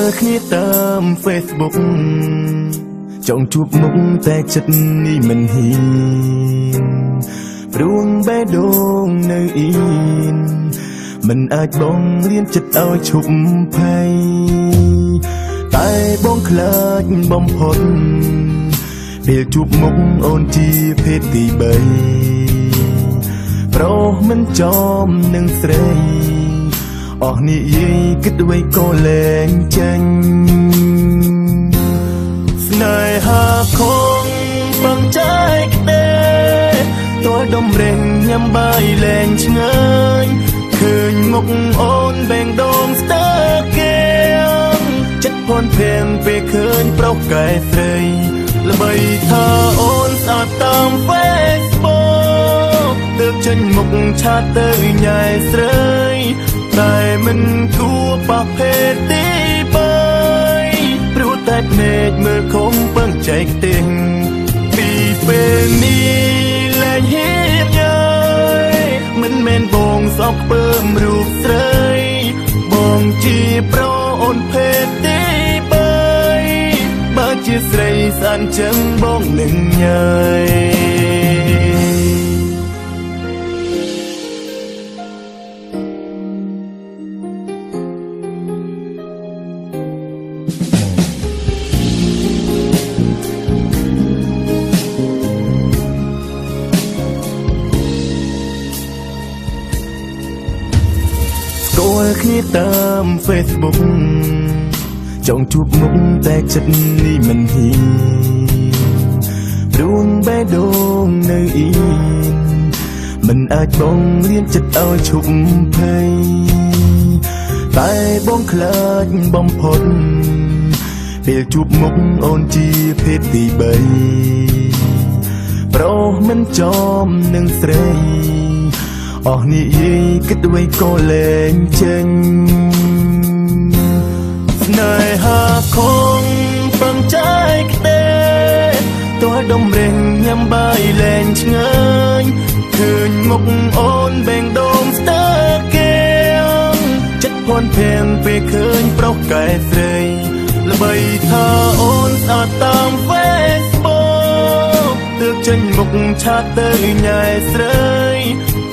ល់គ្នាតាម Facebook ចង់ជួបមុខតែចិត្តនេះមិនហ៊ានព្រួងបេះដូងនៅអ៊ីនមិនអាចបងរៀនចិត្តឲ្យឈប់ភ័យតែបងខ្លាចបំផុតពេលជួបមុខអូនជាភេទទី3ប្រុសមិនចំនឹងស្រីអស់និយាយគិតអ្វីក៏លែងចេញស្នេហាខំបងចែកទេទោះដំរេងញ៉ាំបាយលែងឆ្ងាយឃើញមុខអូនបែងដងស្ទើគេចិត្តផនភៀងពេលឃើញប្រុសកែស្រីល្បីថាអូនស្អាតតាម Facebook ទើបចេញមុខឆាតទៅញ៉ែស្រីតែមិនគួរប៉ះភេទទី3ព្រោះតែភ្នែកមើលខំពឹងចែកទេពីពេលនេះលែងហ៊ានញ៉ៃមិនមែនបងសោកពើមរូបស្រីបងជាប្រុសអូនភេទទី3បើជាស្រីស្អាតចឹងបងនឹងញ៉ៃគ្នាតាម Facebook ចង់ជួបមុខតែចិត្តនេះមិនហ៊ានព្រួងបេះដូងនៅអ៊ីនមិនអាចបងរៀនចិត្តឲ្យឈប់ភ័យតែបងខ្លាចបំផុតពេលជួបមុខអូនជាភេទទី3ប្រុសមិនចំនឹងស្រីអស់និយាយគិតអ្វីក៏លែងចេញស្នេហាខំបងចែកទេទោះដំរេងញ៉ាំបាយលែងឆ្ងាយឃើញមុខអូនបែងដងស្ទើគេចិត្តផនភៀងពេលឃើញប្រុសកែស្រីល្បីថាអូនស្អាតតាម Facebook ទើបចេញមុខឆាតទៅញ៉ែស្រី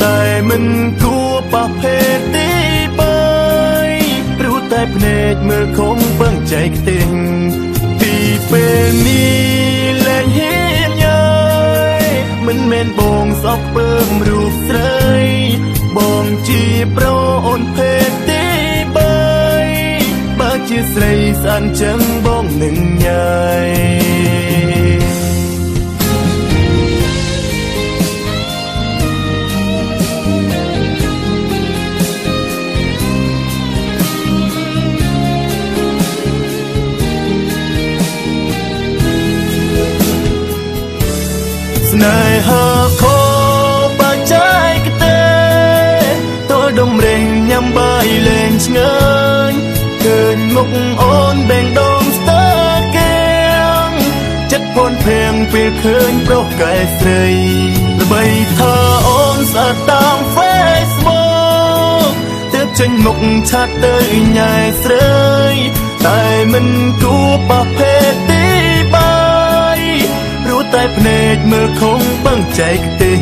តែមិនគួរប៉ះភេទទី3ព្រោះតែភ្នែកមើលខំពឹងចែកទេពីពេលនេះលែងហ៊ានញ៉ៃមិនមែនបងសោកពើមរូបស្រីបងជាប្រុសអូនភេទទី3បើជាស្រីស្អាតចឹងបងនឹងញ៉ៃស្នេហាខំបើចែកទេទោះដំរេងញ៉ាំបាយលែងឆ្ងាយឃើញមុខអូនបែងដងស្ទើគេចិត្តផនភៀងពេលឃើញប្រុសកែស្រីល្បីថាអូនស្អាតតាម Facebook ទើបចេញមុខឆាតទៅញ៉ែស្រីតែមិនគួរប៉ះភេទទីតែភ្នែកមើលខំពឹងចែកទេ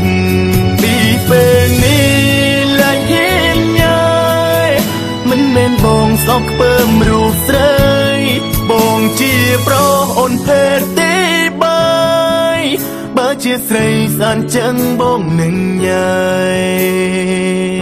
ពីពេលនេះលែងហ៊ានញ៉ៃមិនមែនបងសោកពើមរូបស្រីបងជាប្រុសអូនភេទទី3បើជាស្រីស្អាតចឹងបងនឹងញ៉ៃ